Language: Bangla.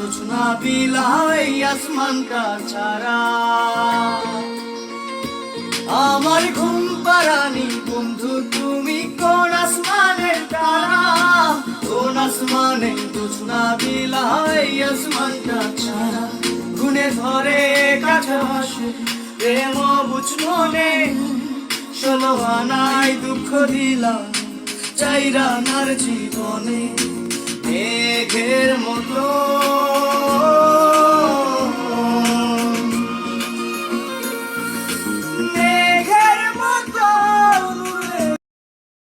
জোছনা বিলায় আসমানটা ছাড়া। আমার ঘুম পাড়ানি বন্ধু তুমি কোন আসমানের তারা, কোন আসমানে জোছনা বিলায় আসমানটা ছাড়া। গুনে ধরে কাছে ভাসে প্রেম বুঝ মনে, 16 আনায় দুঃখ দিলাম চাইরা নার জীবনে। মেঘের মতো